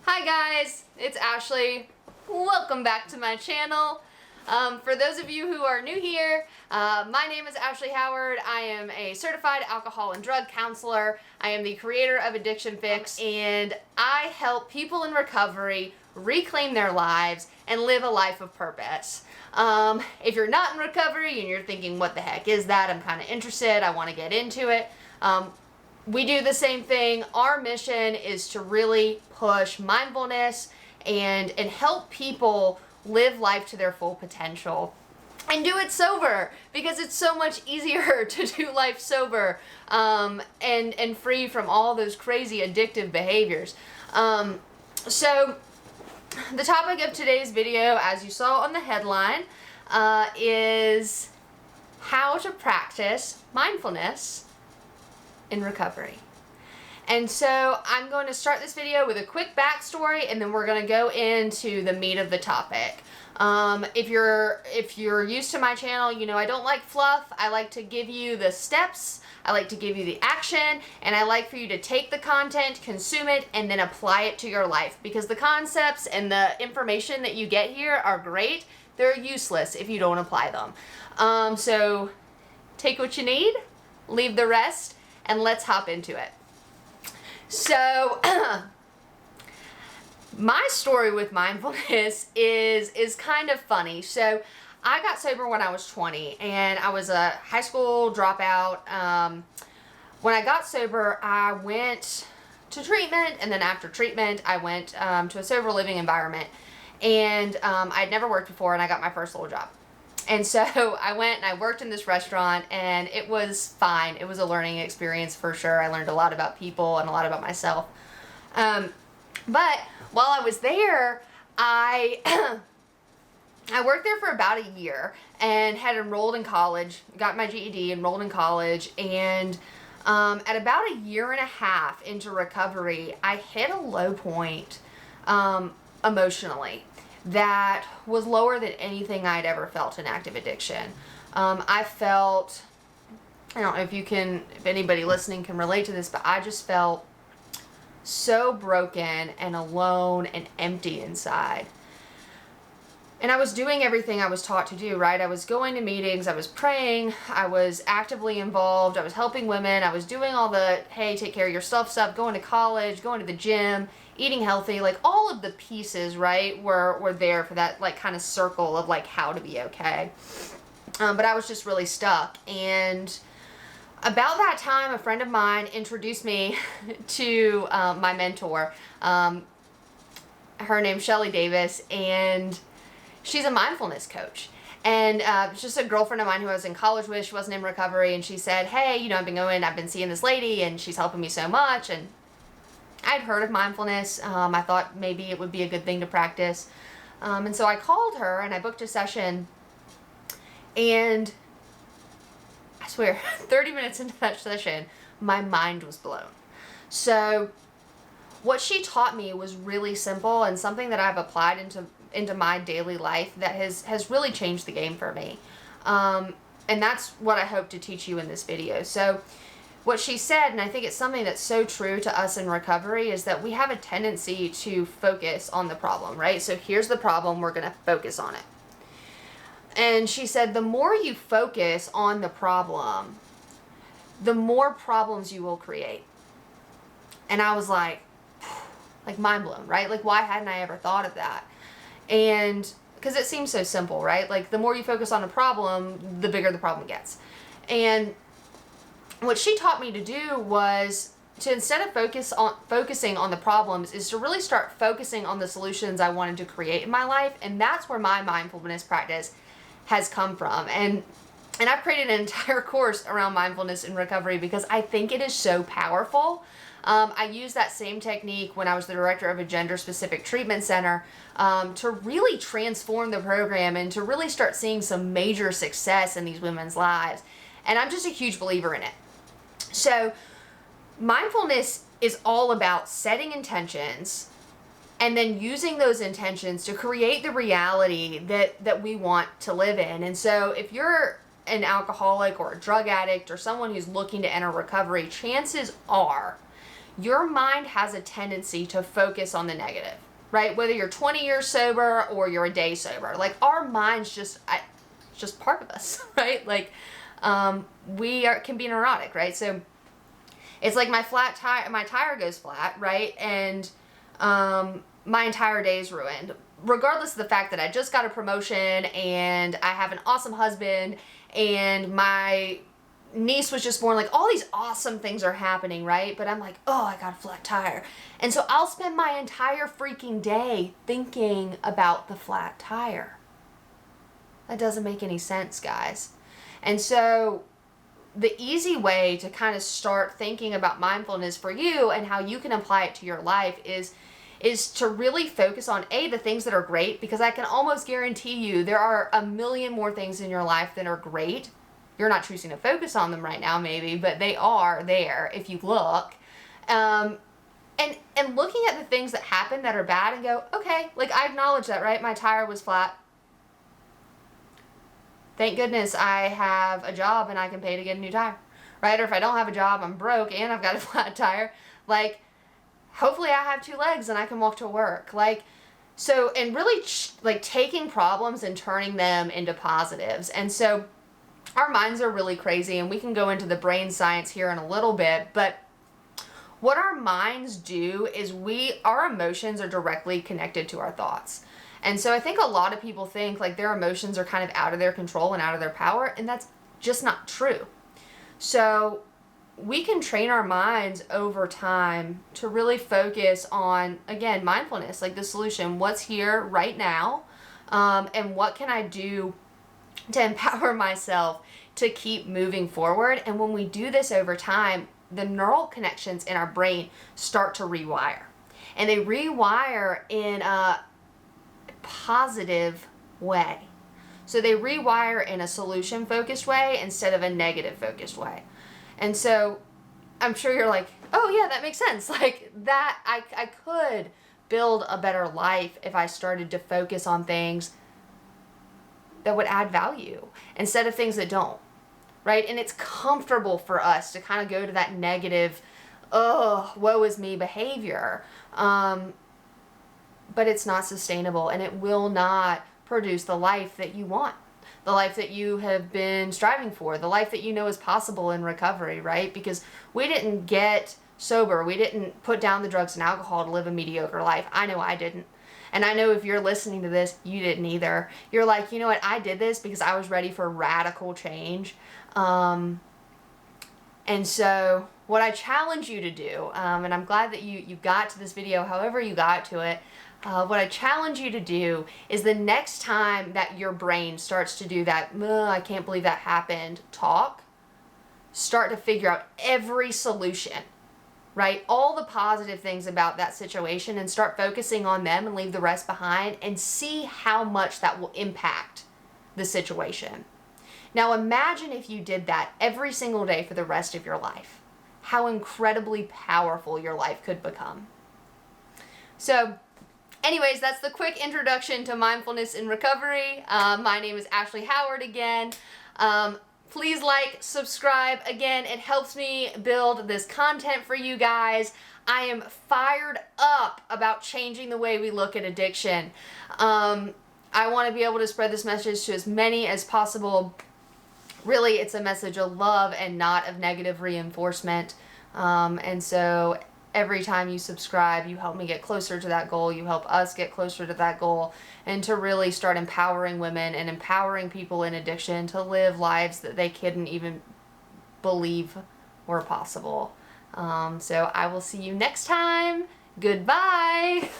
Hi guys, it's Ashley. Welcome back to my channel. For those of you who are new here, my name is Ashley Howard. I am a certified alcohol and drug counselor. I am the creator of Addiction Fix, and I help people in recovery reclaim their lives and live a life of purpose. If you're not in recovery and you're thinking, what the heck is that? I'm kind of interested. I want to get into it. We do the same thing. Our mission is to really push mindfulness and help people live life to their full potential and do it sober, because it's so much easier to do life sober and free from all those crazy addictive behaviors. So the topic of today's video, as you saw on the headline, is how to practice mindfulness in recovery. And so I'm going to start this video with a quick backstory, and then we're going to go into the meat of the topic. If you're used to my channel, you know I don't like fluff. I like to give you the steps, I like to give you the action, and I like for you to take the content, consume it, and then apply it to your life, because the concepts and the information that you get here are great. They're useless if you don't apply them. So take what you need, leave the rest, and let's hop into it. So, my story with mindfulness is kind of funny. So, I got sober when I was 20, and I was a high school dropout. When I got sober, I went to treatment, and then after treatment, I went to a sober living environment. And I'd never worked before, and I got my first little job. And so I went and I worked in this restaurant, and it was fine. It was a learning experience for sure. I learned a lot about people and a lot about myself. But while I was there, I worked there for about a year and had enrolled in college, got my GED, enrolled in college, and at about a year and a half into recovery, I hit a low point emotionally that was lower than anything I'd ever felt in active addiction. I felt, I don't know if anybody listening can relate to this, but I just felt so broken and alone and empty inside. And I was doing everything I was taught to do, right? I was going to meetings, I was praying, I was actively involved, I was helping women, I was doing all the, hey, take care of yourself stuff, going to college, going to the gym, eating healthy, like all of the pieces, right, were there for that like kind of circle of like how to be okay. But I was just really stuck. And about that time, a friend of mine introduced me to my mentor. Her name's Shelly Davis, and she's a mindfulness coach. And it's just a girlfriend of mine who I was in college with. She wasn't in recovery, and she said, hey, you know, I've been seeing this lady, and she's helping me so much. And I'd heard of mindfulness. I thought maybe it would be a good thing to practice. And so I called her and I booked a session, and I swear 30 minutes into that session, my mind was blown. So what she taught me was really simple and something that I've applied into my daily life that has really changed the game for me. And that's what I hope to teach you in this video. So what she said, and I think it's something that's so true to us in recovery, is that we have a tendency to focus on the problem, right? So here's the problem, we're going to focus on it. And she said, the more you focus on the problem, the more problems you will create. And I was like mind blown, right? Like, why hadn't I ever thought of that? And because it seems so simple, right? Like, the more you focus on the problem, the bigger the problem gets. And what she taught me to do was to, instead of focusing on the problems, is to really start focusing on the solutions I wanted to create in my life. And that's where my mindfulness practice has come from. And I've created an entire course around mindfulness in recovery because I think it is so powerful. I used that same technique when I was the director of a gender-specific treatment center to really transform the program and to really start seeing some major success in these women's lives. And I'm just a huge believer in it. So mindfulness is all about setting intentions and then using those intentions to create the reality that we want to live in. And so if you're an alcoholic or a drug addict or someone who's looking to enter recovery, chances are your mind has a tendency to focus on the negative, right? Whether you're 20 years sober or you're a day sober, like our minds just part of us, right? Like, can be neurotic, right? So it's like my tire goes flat, right? And, my entire day is ruined. Regardless of the fact that I just got a promotion and I have an awesome husband and my niece was just born, like all these awesome things are happening, right? But I'm like, oh, I got a flat tire. And so I'll spend my entire freaking day thinking about the flat tire. That doesn't make any sense, guys. And so the easy way to kind of start thinking about mindfulness for you and how you can apply it to your life is to really focus on the things that are great, because I can almost guarantee you there are a million more things in your life that are great. You're not choosing to focus on them right now, maybe, but they are there if you look. And looking at the things that happen that are bad and go, okay, like I acknowledge that, right? My tire was flat. Thank goodness I have a job and I can pay to get a new tire, right? Or if I don't have a job, I'm broke and I've got a flat tire. Like, hopefully I have 2 legs and I can walk to work. Like, so, and really like taking problems and turning them into positives. And so our minds are really crazy, and we can go into the brain science here in a little bit, but what our minds do is our emotions are directly connected to our thoughts. And so I think a lot of people think like their emotions are kind of out of their control and out of their power, and that's just not true. So we can train our minds over time to really focus on, again, mindfulness, like the solution, what's here right now, and what can I do to empower myself to keep moving forward. And when we do this over time, the neural connections in our brain start to rewire. And they rewire in a positive way. So they rewire in a solution-focused way instead of a negative-focused way. And so I'm sure you're like, oh yeah, that makes sense. Like that, I could build a better life if I started to focus on things that would add value instead of things that don't, right? And it's comfortable for us to kind of go to that negative, oh, woe is me behavior. But it's not sustainable, and it will not produce the life that you want, the life that you have been striving for, the life that you know is possible in recovery, right? Because we didn't get sober. We didn't put down the drugs and alcohol to live a mediocre life. I know I didn't. And I know if you're listening to this, you didn't either. You're like, you know what? I did this because I was ready for radical change. And so what I challenge you to do, and I'm glad that you got to this video, however you got to it, what I challenge you to do is the next time that your brain starts to do that, I can't believe that happened, start to figure out every solution, right? All the positive things about that situation and start focusing on them and leave the rest behind and see how much that will impact the situation. Now imagine if you did that every single day for the rest of your life. How incredibly powerful your life could become. So anyways, that's the quick introduction to mindfulness in recovery. My name is Ashley Howard again. Please like, subscribe. Again, it helps me build this content for you guys. I am fired up about changing the way we look at addiction. I want to be able to spread this message to as many as possible. Really, it's a message of love and not of negative reinforcement. And so every time you subscribe, you help me get closer to that goal. You help us get closer to that goal, and to really start empowering women and empowering people in addiction to live lives that they couldn't even believe were possible. So I will see you next time. Goodbye.